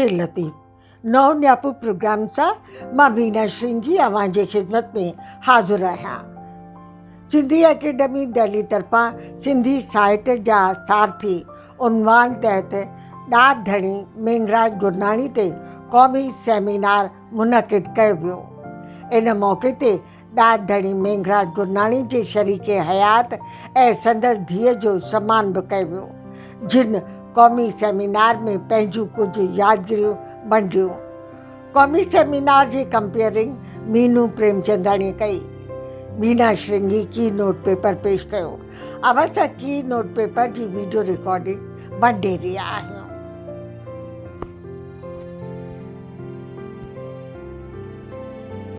जिए लतीफ़ नौ न्यापू प्रोग्राम सां मां बीना श्रृंगी अवां जी ख़िदमत में हाज़िर आहियां। सिंधी एकेडमी दिल्ली तरफ़ां सिंधी साहित्य जा सारथी उनवान तहत ॾाढ धणी मेंगराज गुरनाणी ते क़ौमी सेमिनार मुनक़िद कयो वियो। इन मौक़े ते ॾाढ धणी मेंगराज गुरनाणी जे शरीके हयात ऐं संदसि धीअ जो सम्मान बि कयो वियो, जिन क़ौमी सेमिनार में पंहिंजूं कुझु यादगिरियूं बंडियूं। क़ौमी सेमिनार जी कंपेयरिंग मीनू प्रेमचंदाणी कई। बीना श्रृंगी की नोट पेपर पेश कयो। अब असां की नोट पेपर जी वीडियो रिकॉर्डिंग वंडे रहिया आहियूं।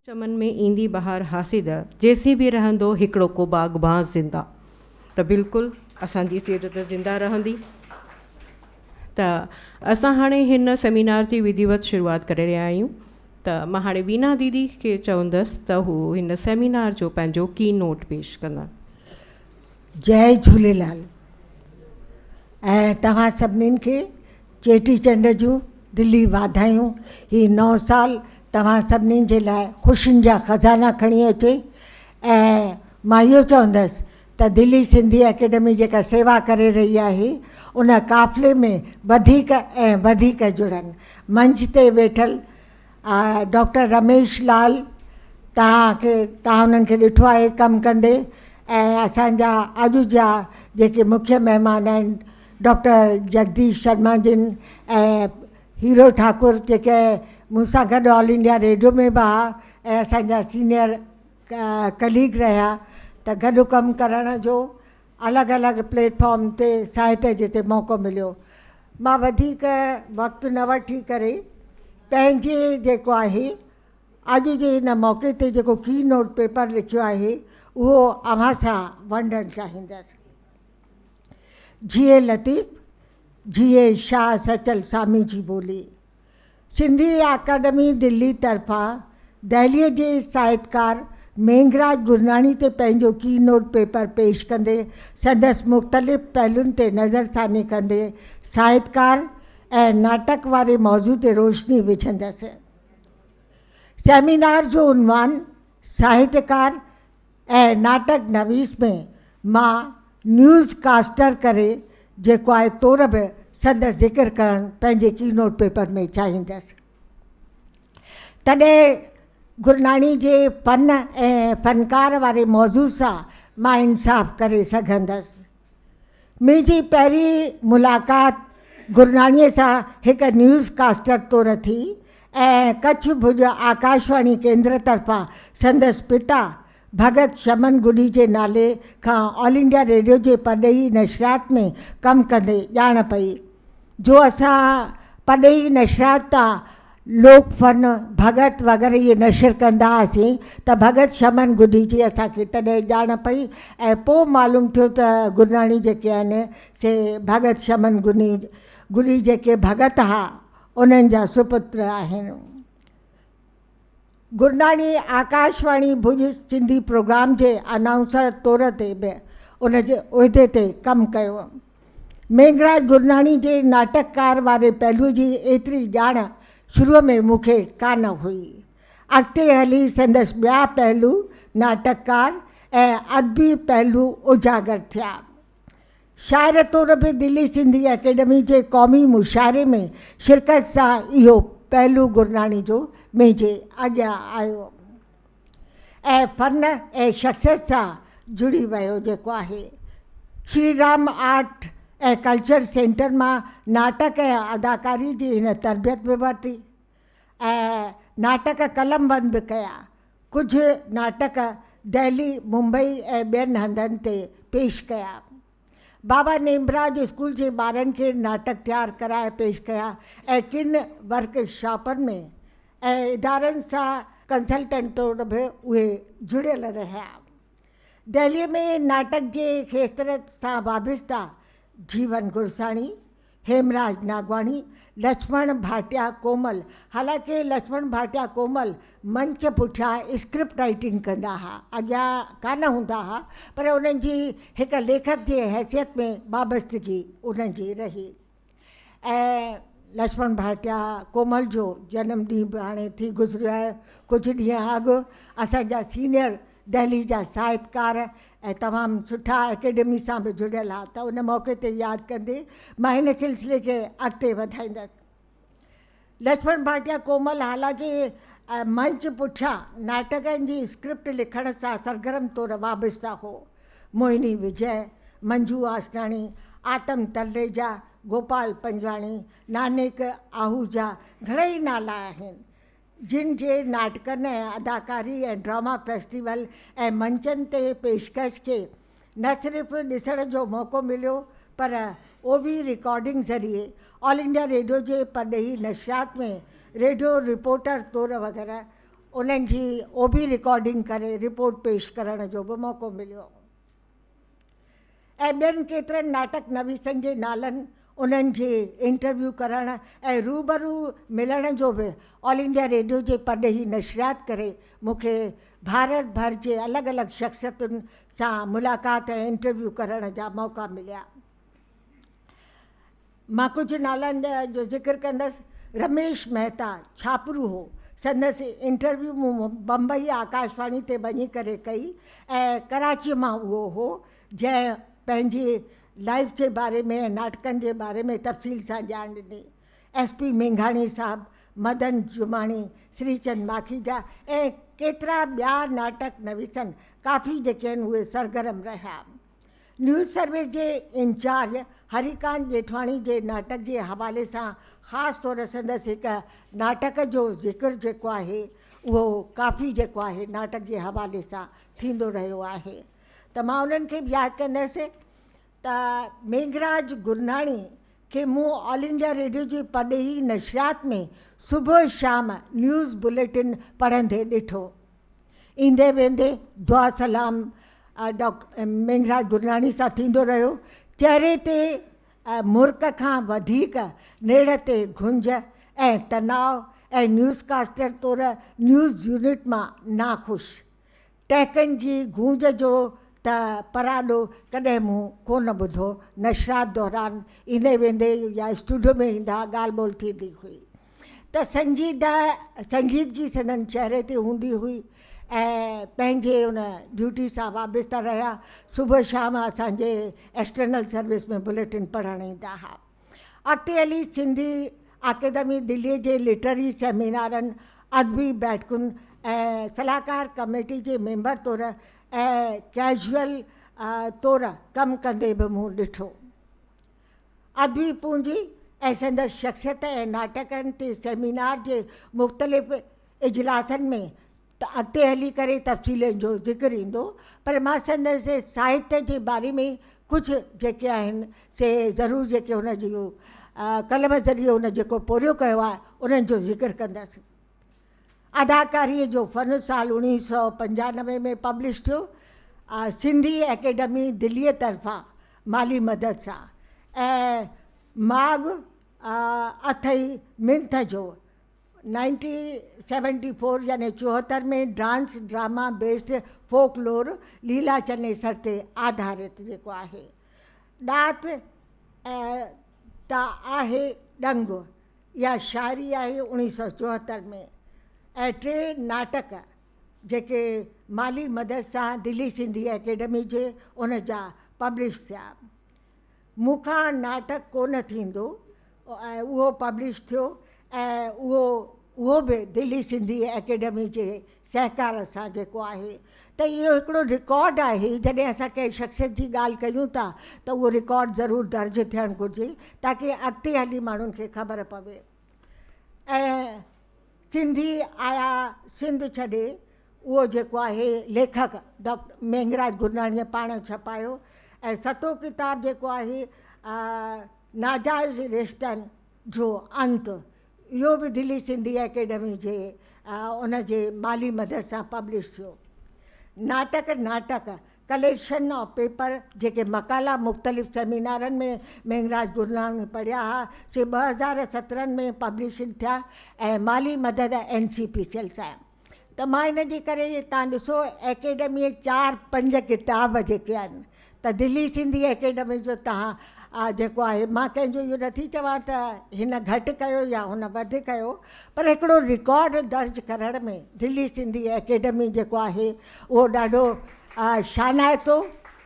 चमन में ईंदी बहार हासिद जेसी भी रहंदो हिकिड़ो को बाग़बान ज़िंदा। त बिल्कुलु असांजी सिहत त ज़िंदा रहंदी। त असां हाणे हिन सेमिनार जी विधिवत शुरूआत करे रहिया आहियूं। त मां हाणे बीना दीदी खे चवंदसि त हू हिन सेमिनार जो पंहिंजो की नोट पेश कंदा। जय झूलेलाल। ऐं तव्हां सभिनीनि खे चेटीचंड जूं दिली वाधायूं। ही 9 साल तव्हां सभिनीनि जे लाइ ख़ुशियुनि जा ख़ज़ाना खणी अचे। ऐं मां इहो चवंदसि त दिल्ली सिंधी एकेडमी जेका सेवा करे रही आहे उन क़ाफ़िले में वधीक ऐं वधीक जुड़नि। मंच ते वेठल डॉक्टर रमेश लाल, तव्हां उन्हनि खे ॾिठो आहे कमु कंदे। ऐं असांजा अॼु जा जेके मुख्य महिमान आहिनि डॉक्टर जगदीश शर्मा जिन ऐं हीरो ठाकुर, जेके मूंसां गॾु ऑल इंडिया रेडियो में बि हुआ ऐं असांजा सीनियर कलीग रहिया। त गॾु कमु करण जो अलॻि अलॻि प्लेटफॉर्म ते साहित्य जिते मौक़ो मिलियो। मां वधीक वक़्तु न वठी करे पंहिंजे जेको आहे अॼु जे हिन मौक़े ते जेको की नोट पेपर लिखियो आहे उहो अव्हां सां वंडणु चाहींदसि। जिए लतीफ़, जिए शाह सचल सामी जी ॿोली। सिंधी अकादमी दिल्ली तरफ़ां दहलीअ जे साहित्यकार मेंगराज गुरनाणी ते पंहिंजो की नोट पेपर पेश कंदे संदसि मुख़्तलिफ़ पहलुनि ते नज़रसानी कंदे साहित्यकार ऐं नाटक वारे मौज़ू ते रोशनी विझंदसि। सेमिनार जो उनवान साहित्यकार ऐं नाटक नवीस में मां न्यूज़ कास्टर करे जेको आहे तौर बि संदसि ज़िक्र करणु पंहिंजे की नोट पेपर में चाहींदसि। तॾहिं गुरनाणी जे फ़न ऐं फ़नकार वारे मौज़ू सां मां इंसाफ़ करे सघंदसि। मुंहिंजी पहिरीं मुलाक़ात गुरनाणीअ सां हिकु न्यूज़ कास्टर तौरु थी ऐं कच्छ भुज आकाशवाणी केंद्र तरफ़ां संदसि पिता भगत शमन गुडी जे नाले खां ऑल इंडिया रेडियो जे पॾई नशरियात में कमु कंदे ॼाण पई जो असां पॾई नशरियात तां लोक फ़न भगत वग़ैरह इहे नशर कंदा हुआसीं। त भगत शमन गुडी जी असांखे तॾहिं ॼाण पई ऐं पोइ मालूम थियो त गुरनाणी जेके आहिनि से भगत शमन गुडी जेके भगत हुआ उन्हनि जा सुपुत्र आहिनि। गुरनाणी आकाशवाणी भुज सिंधी प्रोग्राम जे अनाउंसर तौर ते बि उन जे उहिदे ते कमु कयो। मेंगराज गुरनाणी जे नाटककार वारे पहलू जी एतिरी ॼाण शुरूअ में मूंखे कान हुई। अॻिते हली संदसि ॿिया पहलू नाटककार ऐं अदबी पहलू उजागर थिया। शाइर तौर बि दिल्ली सिंधी एकेडमी जे क़ौमी मुशाइरे में शिरकत सां इहो पहलू गुरनाणी जो मुंहिंजे अॻियां आयो ऐं फ़न ऐं शख़्सियत सां जुड़ी वियो जेको आहे। श्री राम आर्ट ऐं कल्चर सेंटर मां नाटक ऐं अदाकारी जी हिन तरबियत बि वरिती ऐं नाटक कलमबंद बि कया। कुझु नाटक दिल्ली, मुंबई ऐं ॿियनि हंधनि ते पेश कया। बाबा नेमराज स्कूल जे ॿारनि खे नाटक तयारु कराए पेश कया ऐं किन वर्कशॉपनि में ऐं इदारनि सां कंसल्टेंट तौर बि उहे जुड़ियल रहिया। दिल्लीअ में नाटक जे खेत्र सां वाबस्ता जीवन गुरसाणी, हेमराज नागवाणी, लक्ष्मण भाटिया कोमल। हालांकि लक्ष्मण भाटिया कोमल मंच पुठियां स्क्रिप्ट राइटिंग कंदा हुआ, अॻियां कान हूंदा हुआ, पर उन्हनि जी हिकु लेखक जे हैसियत में वाबस्तगी उन्हनि जी रही। ऐं लक्ष्मण भाटिया कोमल जो जनमॾींहुं बि हाणे थी गुज़रियो आहे कुझु ॾींहं अॻु। असांजा सीनियर दिल्ली जा साहित्यकार ऐं तमामु सुठा एकेडमी सां बि जुड़ियल आहे, त उन मौक़े ते यादि कंदे मां हिन सिलसिले खे अॻिते वधाईंदसि। लक्ष्मण भाटिया कोमल हालांकि मंच पुठियां नाटकनि जी स्क्रिप्ट लिखण सां सरगर्म तौरु वाबस्ता हो। मोहिनी विजय, मंजू आसनाणी, आतम तलरेजा, गोपाल पंजवाणी, नानक आहूजा घणेई नाला आहिनि जिन जे नाटकनि ऐं अदाकारी ऐं ड्रामा फेस्टिवल ऐं मंचनि ते पेशकश खे न सिर्फ़ु ॾिसण जो मौक़ो मिलियो पर ओबी रिकॉर्डिंग ज़रिए ऑल इंडिया रेडियो जे परॾेही नशियात में रेडियो रिपोर्टर तौरु वग़ैरह उन्हनि जी ओबी रिकॉर्डिंग करे रिपोर्ट पेश करण जो बि मौक़ो मिलियो। ऐं ॿियनि केतिरनि नाटक नवीसनि जे नालनि उन्हनि जे इंटरव्यू करण ऐं रूबरू मिलण जो बि ऑल इंडिया रेडियो जे परॾेही नशियात करे मूंखे भारत भर जे अलॻि अलॻि शख़्सियतुनि सां मुलाक़ात ऐं इंटरव्यू करण जा मौक़ा मिलिया। मां कुझु नालनि जो ज़िक्र कंदसि। रमेश मेहता छापरू हो, संदसि इंटरव्यू मूं बम्बई आकाशवाणी ते वञी करे कई ऐं कराची मां उहो हो जंहिं पंहिंजी लाइफ जे बारे में नाटकनि जे बारे में तफ़सील सां ॼाण ॾिनी। SP मेघाणी साहब, मदन जुमाणी, श्रीचंद माखीजा ऐं केतिरा ॿिया नाटक नवीसनि काफ़ी जेके आहिनि उहे सरगर्म रहिया। न्यूज़ सर्विस जे इंचार्ज हरिकांत जेठवाणी जे नाटक जे हवाले सां ख़ासि तौरु संदसि हिकु नाटक जो ज़िक्र जेको आहे उहो काफ़ी जेको आहे नाटक जे हवाले सां थींदो रहियो आहे। त मां उन्हनि खे बि यादि कंदसि त मेघराज गुरनाणी खे मूं ऑल इंडिया रेडियो जे परॾेही नशियात में सुबुह शाम न्यूज़ बुलेटिन पढ़ंदे ॾिठो। ईंदे वेंदे दुआ सलाम डॉक्टर मेघराज गुरनाणी सां थींदो रहियो। चहिरे ते मुर्क खां वधीक नेड़ ते घुंज ऐं तनाव ऐं न्यूज़कास्टर तौरु न्यूज़ यूनिट मां नाख़ुशि। टहकनि जी गूंज जो त पराॾो कॾहिं मूं कोन ॿुधो। नशियात दौरान ईंदे वेंदे या स्टूडियो में ईंदा ॻाल्हि ॿोल थींदी हुई त संजीदगी सदन चहिरे ते हूंदी हुई ऐं पंहिंजे उन ड्यूटी सां वाबस्ता रहिया। सुबुह शाम असांजे एक्सटर्नल सर्विस में बुलेटिन पढ़णु ईंदा हुआ। अॻिते हली सिंधी अकेडमी दिल्लीअ जे लिटरी सेमिनारनि, अदबी बैठकुनि ऐं सलाहकार कमेटी जे मेंबर तौरु ऐं कैजुअल तौरु कमु कंदे बि मूं ॾिठो। अदबी पूंजी ऐं संदसि शख़्सियत ऐं नाटकनि ते सेमिनार जे मुख़्तलिफ़ इजलासनि में त अॻिते हली करे तफ़सीलनि जो ज़िक्र ईंदो, पर मां संदसि साहित्य जे बारे में कुझु जेके आहिनि से ज़रूरु जेके हुन जूं कलम ज़रिए हुन जेको पोरियो कयो आहे उन्हनि जो ज़िक्र कंदसि। अदाकारीअ जो फ़न साल 1995 में पब्लिश थियो सिंधी एकेडमी दिल्लीअ तरफ़ां माली मदद सां। ऐं माघ अथई मिंथ जो 1974 यानी 74 में डांस ड्रामा बेस्ड फोकलोर लीला चनेसर ते आधारित जेको आहे। ॾात त आहे ॾंग या शाइरी आहे 1974 में। ऐं 3 नाटक जेके माली मदद सां दिल्ली सिंधी एकेडमी जे उन जा पब्लिश थिया। मूंखां नाटक कोन थींदो ऐं उहो पब्लिश थियो ऐं उहो बि दिल्ली सिंधी एकेडमी जे सहकार सां जेको आहे। त इहो हिकिड़ो रिकॉर्ड आहे। जॾहिं असां कंहिं शख़्सियत जी ॻाल्हि कयूं था त उहो रिकॉर्ड ज़रूरु दर्ज थियणु घुरिजे ताकी अॻिते हली माण्हुनि खे ख़बर पवे। ऐं सिंधी आया सिंध छॾे उहो जेको आहे लेखक डॉक्टर मेघराज गुरनाणीअ पाण छपायो। ऐं 7हों किताबु जेको आहे नाजाइज़ रिश्तनि जो अंत, इहो बि दिल्ली सिंधी एकेडमी जे उन जे माली मदद सां पब्लिश थियो। नाटक कलेक्शन ऑफ पेपर जेके मकाला मुख़्तलिफ़ सेमिनारनि में मेघराज गुरनाणी पढ़िया हुआ से 2017 में पब्लिशिंग थिया ऐं माली मदद NCPCL सां। त मां इन जे करे तव्हां ॾिसो एकेडमीअ 4-5 किताब जेके आहिनि त दिल्ली सिंधी एकेडमी जो तव्हां जेको आहे, मां कंहिंजो इहो नथी चवां त हिन घटि कयो या हुन वधि कयो, पर हिकिड़ो रिकॉर्ड दर्ज करण में दिल्ली सिंधी एकेडमी जेको आहे उहो ॾाढो शानाइतो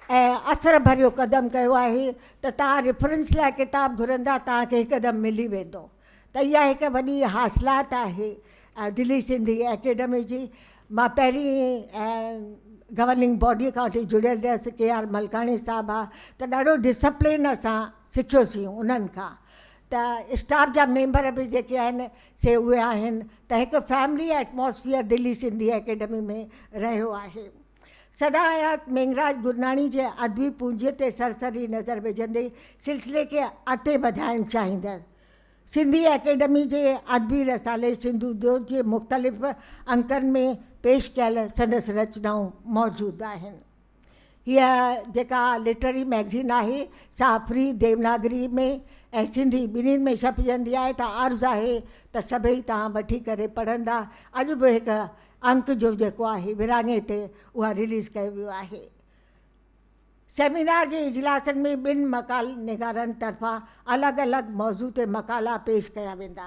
ऐं असर भरियो क़दम कयो आहे। त तव्हां रेफरेंस लाइ किताब घुरंदा तव्हांखे हिकदमि मिली वेंदो। त इहा हिकु वॾी हासिलात आहे दिल्ली सिंधी एकेडमी जी। मां पहिरीं गवर्निंग बॉडी खां वठी जुड़ियल हुयसि, KR मलकाणी साहब आहे, त ॾाढो डिसिप्लिन असां सिखियोसीं उन्हनि खां। त स्टाफ जा मेंबर बि जेके आहिनि से उहे आहिनि। त हिकु family atmosphere Delhi Sindhi academy में रहियो आहे। सदा हयात मेंगराज गुरनाणी जे अदबी पूंजीअ ते सरसरी नज़र विझंदे सिलसिले खे अॻिते वधाइणु चाहींदसि। सिंधी एकेडमी जे अदबी रसाले सिंधु दोस्त जे मुख़्तलिफ़ अंकनि में पेश कयल संदसि रचनाऊं मौजूदु आहिनि। हीअ जेका लिटरेरी मैगज़ीन आहे सा फ्री देवनागरी में ऐं सिंधी ॿिन्हिनि में छपजंदी आहे। त अर्ज़ु आहे त सभई तव्हां वठी करे पढ़ंदा। अॼु बि हिकु अंक जो जेको आहे विराङे ते उहा रिलीज़ कयो वियो आहे। सेमिनार जे इजलासनि में ॿिनि मकाल निगारनि तरफ़ां अलॻि अलॻि मौज़ू ते मकाला पेश कया वेंदा।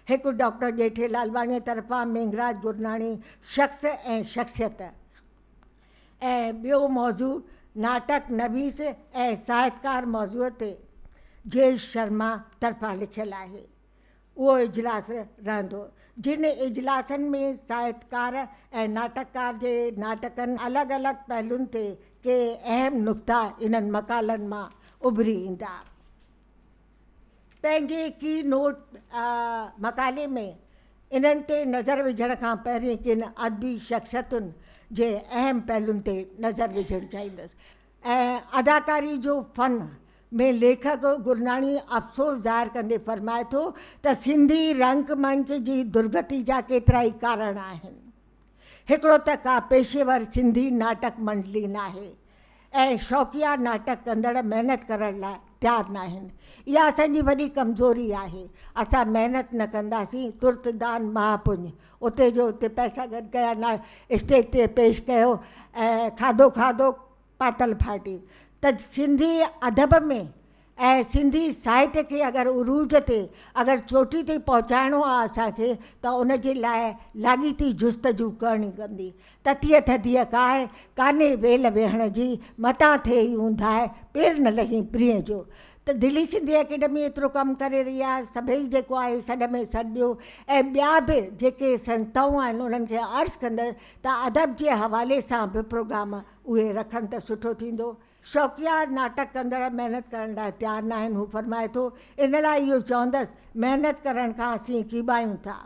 हिकु डॉक्टर ॼेठे लालवाणीअ तरफ़ां मेंगराज गुरनाणी शख़्स ऐं शख़्सियत, ऐं ॿियो मौज़ू नाटक नवीस ऐं साहित्यकार मौज़ूअ ते जयेश शर्मा तरफ़ां लिखियलु आहे। उहो इजलास रहंदो, जिन इजलासनि में साहित्यकार ऐं नाटककार जे नाटकनि अलॻि अलॻि पहलुनि ते के अहम नुक़्ता इन्हनि मकालनि मां उभरी ईंदा। पंहिंजे की नोट मकाले में इन्हनि ते नज़र विझण खां पहिरीं किन अदबी शख़्सियतुनि जे अहम पहलुनि ते नज़र विझणु चाहींदसि। ऐं अदाकारी जो फ़न में लेखक गुरनाणी अफ़सोस ज़ाहिर कंदे फ़रमाए थो त सिंधी रंगमंच जी दुर्गति जा केतिरा ई कारण आहिनि। हिकिड़ो त का पेशेवर सिंधी नाटक मंडली न आहे ऐं शौक़िया नाटक कंदड़ महिनत करण लाइ तयारु न आहिनि। इहा असांजी वॾी कमज़ोरी आहे। असां महिनत न कंदासीं, तुर्त दान महापुञ, उते जो उते पैसा गॾु कया, ना स्टेज ते पेश कयो ऐं खाधो खाधो पातल फाटी। त सिंधी अदब में ऐं सिंधी साहित्य खे अगरि उरूज ते अगरि चोटी ते पहुचाइणो आहे असांखे, त उन जे लाइ लाॻीती जुस्तजू करणी कंदी। ततीअ थधीअ कान्हे वेल वेहण जी, मतां थिए ई ऊंधाए पेर न लही प्रिय जो। त दिल्ली सिंधी एकेडमी एतिरो कमु करे रही आहे। सभई जेको आहे सॾ में सॾ ॾियो ऐं ॿिया बि जेके संस्थाऊं आहिनि उन्हनि खे अर्ज़ु कंदसि त अदब जे हवाले सां बि प्रोग्राम उहे रखनि त सुठो थींदो। शौक़िया नाटक कंदड़ महिनत करण लाइ तयारु न आहिनि, हू फ़रमाए थो। इन लाइ इहो चवंदसि, महिनत करण खां असीं कीॿायूं था।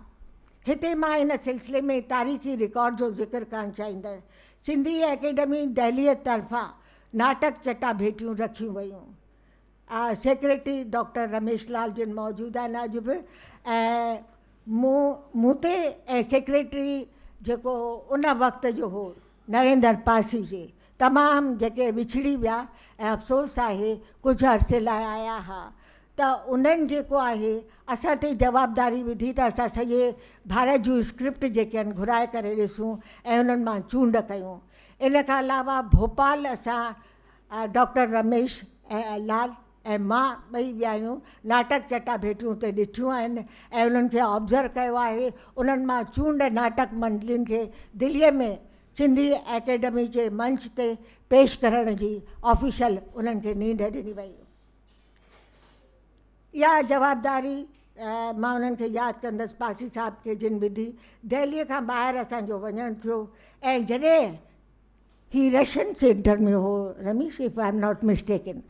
हिते मां इन सिलसिले में तारीख़ी रिकॉर्ड जो ज़िक्र करणु चाहींदसि। सिंधी एकेडमी दिल्लीअ तरफ़ां नाटक चटाभेटियूं रखियूं वयूं। सेक्रेटरी डॉक्टर रमेश लाल जिन मौजूदु आहिनि अॼु बि, ऐं मूं ते ऐं सेक्रेटरी जेको उन वक़्त जो हो नरेंद्र पासी जे तमामु जेके विछड़ी विया ऐं अफ़सोस आहे कुझु अरसे लाइ आया हुआ। त उन्हनि जेको आहे असां ते जवाबदारी विधी त असां सॼे भारत जूं स्क्रिप्ट जेके आहिनि घुराए करे ॾिसूं ऐं उन्हनि मां चूंड कयूं। इन खां अलावा भोपाल असां डॉक्टर रमेश लाल ऐं मां ॿई विया आहियूं, नाटक चटाभेटियूं उते ॾिठियूं आहिनि ऐं उन्हनि खे ऑब्ज़र्व कयो आहे। उन्हनि मां चूंड नाटक मंडलियुनि खे दिल्लीअ में सिंधी एकेडमी जे मंच ते पेश करण जी ऑफिशियल उन्हनि खे नींड ॾिनी वई। इहा जवाबदारी मां उन्हनि खे यादि कंदसि, पासी साहब खे जिन विधी। दिल्लीअ खां ॿाहिरि असांजो वञणु थियो ऐं जॾहिं ही रशियन सेंटर में हो, Ramesh if I am not mistaken,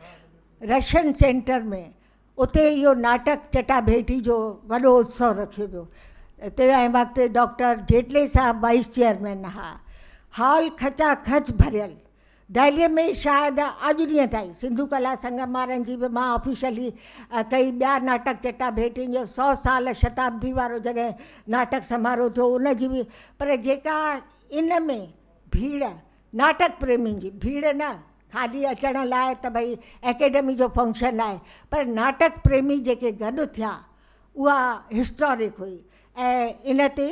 Russian centre में उते इहो नाटक चटाभेटी जो वॾो उत्सव रखियो वियो। तंहिं वक़्तु डॉक्टर जेटले साहब वाइस चेयरमैन हुआ। हॉल खचाखच भरियल। दिल्लीअ में शायदि अॼु ॾींहं ताईं सिंधु कला संगम वारनि जी बि मां ऑफिशियली कई, ॿिया नाटक चटाभेटियुनि जो 100 साल शताब्दी वारो जॾहिं नाटक समारोह थियो उन जी बि, पर जेका इन में भीड़, नाटक प्रेमियुनि जी भीड़ न खाली अचण लाइ त भई एकेडमी जो फंक्शन आहे, पर नाटक प्रेमी जेके गॾु थिया उहा हिस्टोरिक हुई। ऐं इन ते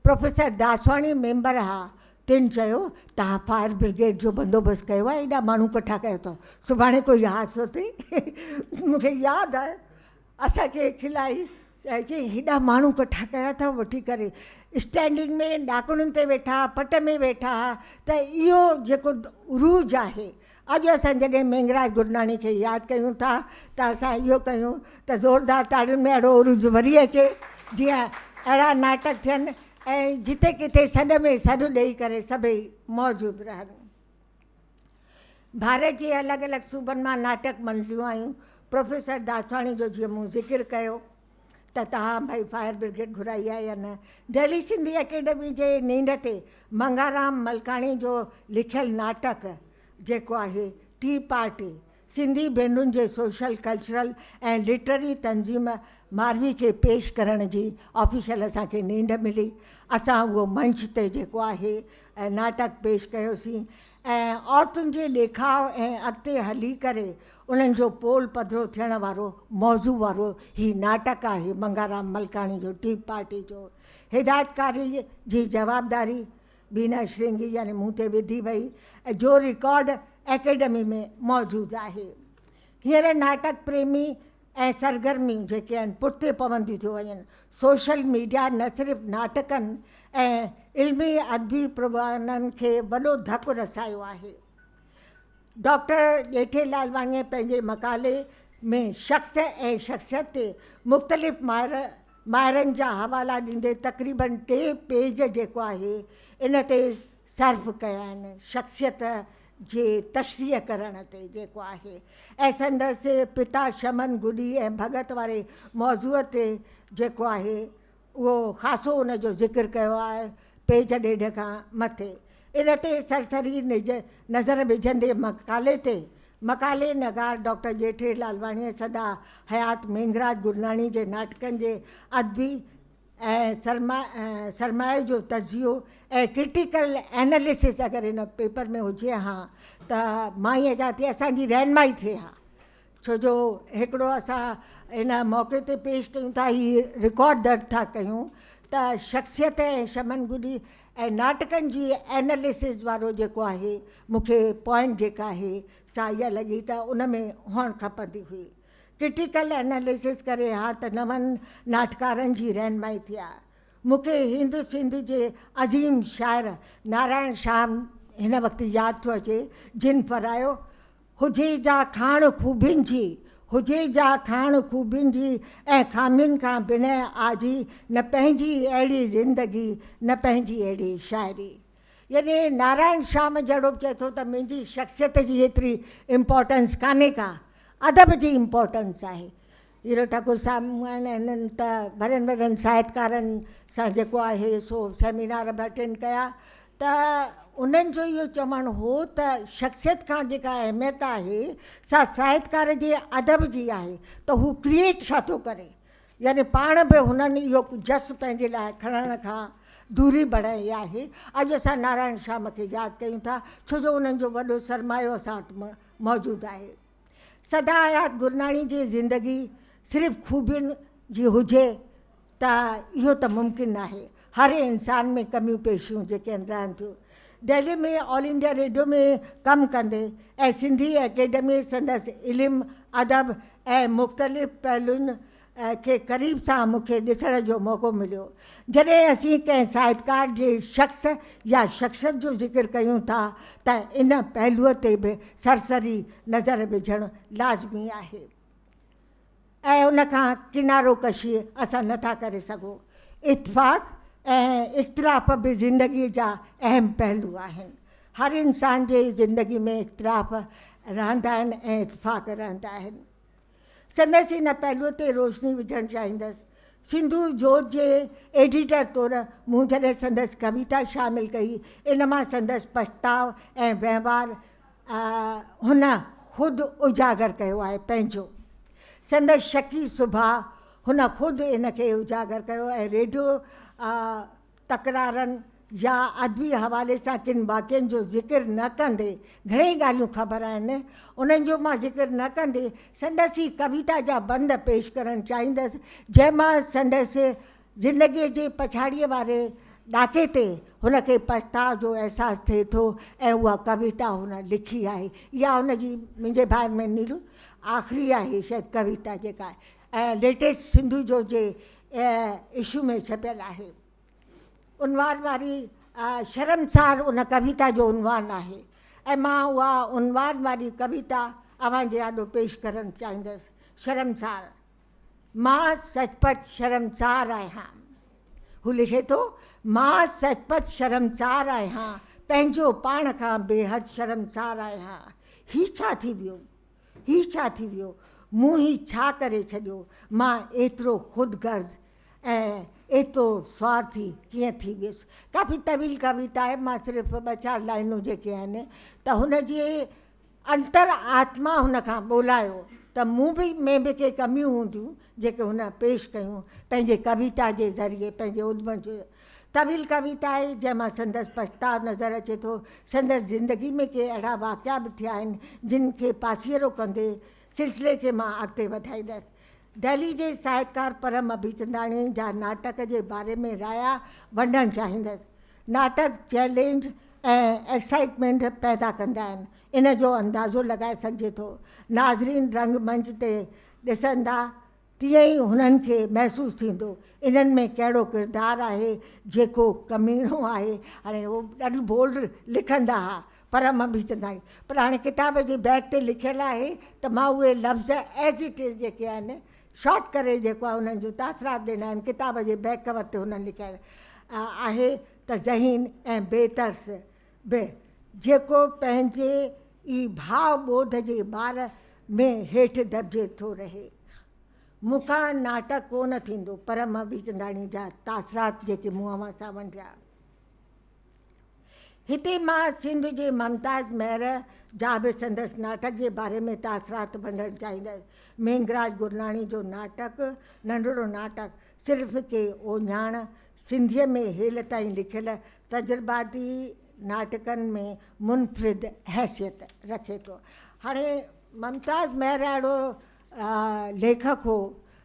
प्रोफेसर दासवाणी मेंबर हुआ, तिन चयो तव्हां फायर ब्रिगेड जो बंदोबस्तु कयो आहे, एॾा माण्हू कठा कयो अथव, सुभाणे कोई हादसो थिए। मूंखे यादि आहे असांखे खिलाई चइजे हेॾा माण्हू कठा कया अथव वठी करे, स्टैंडिंग में ॾाकणुनि ते वेठा, पट में वेठा, त इहो जेको उरूज आहे। अॼु असां जॾहिं मेंगराज गुरनाणी खे यादि कयूं था त असां इहो कयूं त ज़ोरदार ताड़ियुनि में अहिड़ो उरूज वरी अचे, जीअं अहिड़ा नाटक थियनि ऐं जिते किथे सॾ में सॾु ॾेई करे सभई मौजूदु रहनि। भारत जे अलॻि अलॻि सूबनि मां नाटक मंडलियूं आहियूं। प्रोफेसर दासवाणी जो जीअं मूं ज़िक्र कयो त तव्हां भई फायर ब्रिगेड घुराई आहे या न। दिल्ली सिंधी अकेडमी जे नींड ते मंगाराम मलकाणी जो लिखियलु नाटक जेको आहे टी पार्टी, सिंधी भेनरुनि जे सोशल कल्चरल ऐं लिटरेरी तंज़ीम मारवी खे पेश करण जी ऑफिशियल असांखे नींड मिली। असां उहो मंच ते जेको आहे नाटक पेश कयोसीं ऐं औरतुनि जे ॾेखाव ऐं अॻिते हली करे उन्हनि जो पोल पधिरो थियण वारो मौज़ू वारो ही नाटक आहे मंगाराम मलकाणी जो टी पार्टी जो। हिदायतकारी जी जवाबदारी बीना श्रृंगी यानी मूं ते विधी वई, जो रिकॉर्ड एकेडमी में मौजूदु आहे। हींअर नाटक प्रेमी ऐं सरगर्मियूं जेके आहिनि पुठिते पवंदियूं थियूं वञनि। सोशल मीडिया न सिर्फ़ु नाटकनि ऐं इल्मी अदबी प्रोग्रामनि खे वॾो धकु रसायो आहे। डॉक्टर ॼेठे लालवाणीअ पंहिंजे मकाले में शख़्स ऐं शख़्सियत ते मुख़्तलिफ़ माहिरनि जा हवाला ॾींदे तक़रीबन 3 पेज जेको आहे इन ते सर्फ कया आहिनि, शख़्सियत जे तशरीह करण ते जेको आहे। ऐं संदसि पिता शमन गुडी ऐं भगत वारे मौज़ूअ ते जेको आहे उहो ख़ासो उन जो ज़िक्र कयो आहे पेज 1.5 खां मथे। इन ते सरसरी नज़र विझंदे मकाले नगार डॉक्टर ॼेठे लालवाणीअ सदा हयात मेंगराज गुरनाणी जे नाटकनि जे अदबी ऐं सरमाए जो तजियो ऐं क्रिटिकल एनालिसिस अगरि इन पेपर में हुजे हा त मां ईअं चवां थी असांजी रहनुमाई थिए हा। छो जो हिकिड़ो असां इन मौक़े ते पेश कयूं था, ही रिकॉर्ड दर्ज था कयूं त शख़्सियत ऐं शमन गुडी ऐं नाटकनि जी एनालिसिस वारो जेको आहे मूंखे पॉइंट जेका आहे सा इहा लॻी त उन में हुअणु खपंदी हुई। क्रिटिकल एनालिसिस करे हा त नवनि नाटकारनि जी रहनुमाई थी आहे। मूंखे हिंद सिंध जे अज़ीम शाइर नारायण शाह हिन वक़्तु यादि थो अचे, जिन फरायो हुजे जा खाण खूबियुनि जी, हुजे जा खाण खूबियुनि जी ऐं खामियुनि खां बिना आजी, न पंहिंजी अहिड़ी ज़िंदगी न पंहिंजी अहिड़ी शाइरी। यानी नारायण शाह जहिड़ो चए थो त मुंहिंजी शख़्सियत जी एतिरी इम्पोर्टेंस कान्हे का, अदब जी इम्पोर्टेंस आहे। हीरो ठाकुर साहब आहिनि, हिननि त वॾनि वॾनि साहित्यकारनि सां जेको आहे सो सेमिनार बि अटेंड कया, त उन्हनि जो इहो चवणु हो त शख़्सियत खां जेका अहमियत आहे सा साहित्यकार जे अदब जी आहे, त हू क्रिएट छा थो करे। यानी पाण बि हुननि इहो जस पंहिंजे लाइ खणण खां दूरी बढ़ाई आहे। अॼु असां नारायण शाह खे यादि कयूं था छो जो उन्हनि जो वॾो सरमायो असां वटि मौजूदु आहे। सदा हयात गुरनाणी जी ज़िंदगी सिर्फ़ु खूबियुनि जी हुजे त इहो त मुमकिन आहे। हर इंसान में कमियूं पेशियूं जेके रहनि थियूं। दिल्ली में ऑल इंडिया रेडियो में कमु कंदे ऐं सिंधी एकेडमी संदसि इल्मु अदब ऐं मुख़्तलिफ़ पहलुनि खे क़रीब सां मूंखे ॾिसण जो मौक़ो मिलियो। जॾहिं असीं कंहिं साहित्यकार जे शख़्स या शख़्सियत जो ज़िक्र कयूं था त इन पहलूअ ते बि सरसरी नज़र विझणु लाज़मी आहे ऐं उनखां किनारो कशी असां नथा करे सघूं। इत्फ़ाक़ ऐं इख़्तिलाफ़ बि ज़िंदगीअ जा अहम पहलू आहिनि। हर इंसान जे ज़िंदगी में इख़्तिलाफ़ रहंदा आहिनि ऐं इत्फ़ाक़ रहंदा आहिनि। संदसि हिन पहलूअ ते रोशनी विझणु चाहींदसि। सिंधू जोत जे एडिटर तौरु मूं जॾहिं संदसि कविता शामिलु कई, इन मां संदसि पछताव ऐं वहिंवार हुन ख़ुदि उजागर कयो आहे पंहिंजो। संदसि शकी सुभाउ हुन ख़ुदि इन खे उजागर कयो ऐं रेडियो तकरारनि या अदबी हवाले सां किन वाक्यनि जो ज़िक्र न कंदे, घणेई ॻाल्हियूं ख़बर आहिनि उन्हनि जो मां ज़िक्र न कंदे संदसि कविता जा बंद पेश करणु चाहींदसि, जंहिंमां संदसि ज़िंदगीअ जे पछाड़ीअ वारे ॾाके ते हुनखे पछताव जो अहसासु थिए थो ऐं उहा कविता हुन लिखी आहे। इहा हुनजी मुंहिंजे भाउ में नीरू आख़िरी आहे शायदि कविता जेका ऐं लेटेस्ट सिंधु जो जे इशू में छपियल आहे। उनवान वारी शर्मसार उन कविता जो उनवान आहे ऐं मां उहा उनवान वारी कविता अव्हां जे आॾो पेश करणु चाहींदसि। शर्मसार। मां सचपच शर्मसार आहियां। हू लिखे थो, मां सचपच शर्मसार आहियां, पंहिंजो पाण खां बेहद शर्मसार आहियां। ही छा थी वियो, ही छा थी वियो, मूं ही छा करे छॾियो, मां एतिरो ख़ुदगर्ज़ ऐं एतिरो स्वार्थी कीअं थी वियुसि। काफ़ी तवील कविता आहे, मां सिर्फ़ु 2-4 लाइनूं जेके आहिनि त हुनजी अंतर आत्मा हुन खां ॿोलायो त मूं बि में बि के कमियूं हूंदियूं जेके हुन पेश कयूं पंहिंजे कविता जे ज़रिए, पंहिंजे उद्यम जो। तवील कविता आहे जंहिंमां संदसि पछताव नज़र अचे थो, संदसि ज़िंदगी में के अहिड़ा वाक़िया बि थिया आहिनि जिन खे पासीरो कंदे सिलसिले खे मां अॻिते वधाईंदसि। दिल्ली जे साहित्यकार परम अभिचंदाणी जा नाटक जे बारे में राया वंडणु चाहींदसि। नाटक चैलेंज ऐं एक्साइटमेंट पैदा कंदा आहिनि, इन जो अंदाज़ो लॻाए सघिजे थो। नाज़रीन रंगमंच ते ॾिसंदा तीअं ई हुननि खे महसूसु थींदो इन्हनि में कहिड़ो किरदारु आहे जेको कमीणो आहे। हाणे उहो ॾाढी बोल्ड लिखंदा हुआ परम अभिचंदाणी, पर हाणे किताब जे बैक ते लिखियलु आहे त मां उहे लफ़्ज़ एज़ इट इज़ जेके आहिनि शॉर्ट करे जेको आहे उन्हनि जो तासरात ॾिना आहिनि। किताब जे बैक कवर ते हुननि लिखियलु आहे त ज़हीन ऐं बेतर्स बि जेको पंहिंजे ई भाव ॿोध जे ॿार में हेठि दॿिजे थो रहे। मूंखां नाटक कोन थींदो, परम अभिचंदाणी जा तासरात जेके मूं अव्हां सां वंडिया। हिते मां सिंध जे मुमताज़ महर जा बि संदसि नाटक जे बारे में तासरात वंडणु चाहींदसि। मेघराज गुरनाणी जो नाटक, नंढिड़ो नाटक, सिर्फ़ु के ओञाण सिंधीअ में हेल ताईं लिखियल तजुर्बाती नाटकनि में मुनफ़रिद हैसियत रखे थो। हाणे मुमताज़ महर अहिड़ो लेखक हो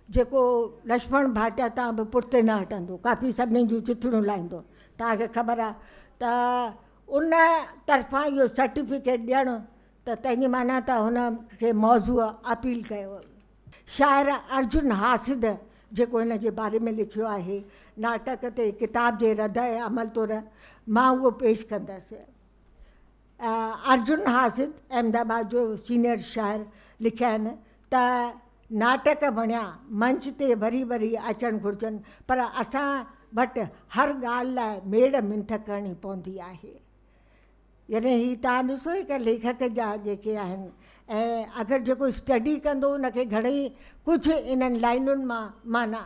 जेको लक्ष्मण भाटिया तां बि पुठिते न हटंदो, काफ़ी सभिनी जूं चिथड़ियूं लाहींदो। तव्हांखे ख़बर आहे त उन तरफ़ां इहो सर्टिफिकेट ॾियणु त तंहिंजी माना त हुन खे मौज़ूअ अपील कयो। शाइर अर्जुन हासिद जेको हिन जे बारे में लिखियो आहे नाटक ते किताब जे रद अमल तौरु, मां उहो पेश कंदसि। अर्जुन हासिद अहमदाबाद जो सीनियर शाइर लिखिया आहिनि त नाटक वणिया मंच ते वरी वरी अचणु घुरिजनि, पर असां वटि हर ॻाल्हि लाइ मेड़ मिंथ करणी पवंदी आहे। यानी ही तव्हां ॾिसो हिकु लेखक जा जेके आहिनि ऐं अगरि जेको स्टडी कंदो उनखे घणेई कुझु इन्हनि लाइनुनि मां माना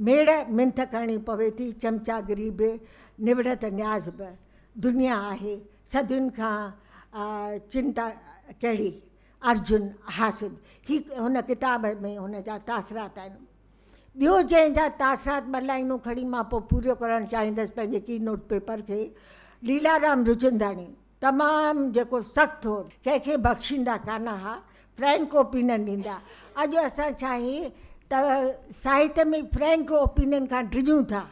मेड़ मिंथ करणी पवे थी। चमचागिरी बि निवड़त न्याज़ बि दुनिया आहे सदियुनि खां चिंता कहिड़ी। अर्जुन हासिद ही हुन किताब में हुन जा तासरात आहिनि। ॿियो जंहिंजा तासरात 2 लाइनूं खणी मां पोइ पूरो करणु चाहींदसि पंहिंजे की नोट पेपर खे। लीलाराम रुचंदाणी तमामु जेको सख़्तु हो, कंहिंखे बख़्शींदा कान हुआ, फ्रैंक ओपिनियन ॾींदा। अॼु असां छा आहे त साहित्य में फ्रैंक ओपिनियन खां डिॼूं था,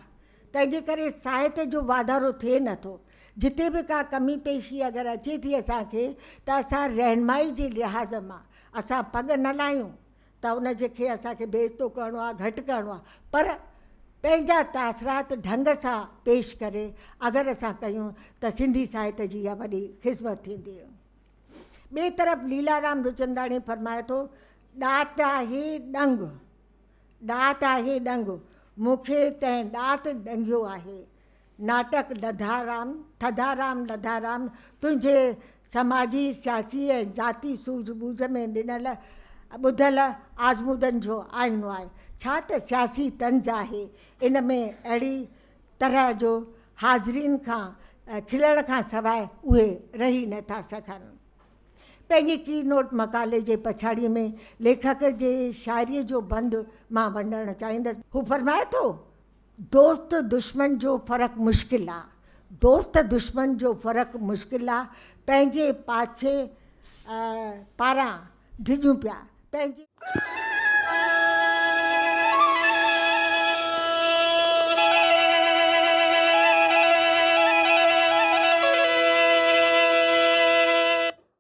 तंहिंजे करे साहित्य जो वाधारो थिए नथो। जिते बि का कमी पेशी अगरि अचे थी असांखे त असां रहनुमाई जे लिहाज़ मां असां पग न लाहियूं त उन जेके असांखे बेइज़्तो करिणो आहे, घटि करिणो आहे, पर पंहिंजा तासरात ढंग सां पेश करे अगरि असां कयूं त सिंधी साहित्य जी इहा वॾी ख़िदमत थींदी। ॿिए तरफ़ लीलाराम रुचंदाणी फरमाए थो, ॾात आहे ॾंग, ॾात आहे ॾंग, मूंखे तंहिं ॾात ॾंगियो आहे। नाटक लधाराम थधाराम लधाराम तुंहिंजे समाजी सियासी ऐं ज़ाती सूझबूझ में ॾिनल ॿुधल आज़मूदनि जो आईनो आहे। छा त सियासी तंज़ आहे, इन में अहिड़ी तरह जो हाज़रीन खां खिलण खां सवाइ उहे रही नथा सघनि। पंहिंजे की नोट मकाले जे पछाड़ीअ में लेखक जे शाइरीअ जो बंदु मां वंडणु चाहींदसि। हू फरमाए थो, दोस्त दुश्मन जो फ़र्क़ु मुश्किल आहे, दोस्त दुश्मन जो फ़र्क़ु मुश्किल आहे, पंहिंजे पाछे पारां डिॼूं पिया पंहिंजे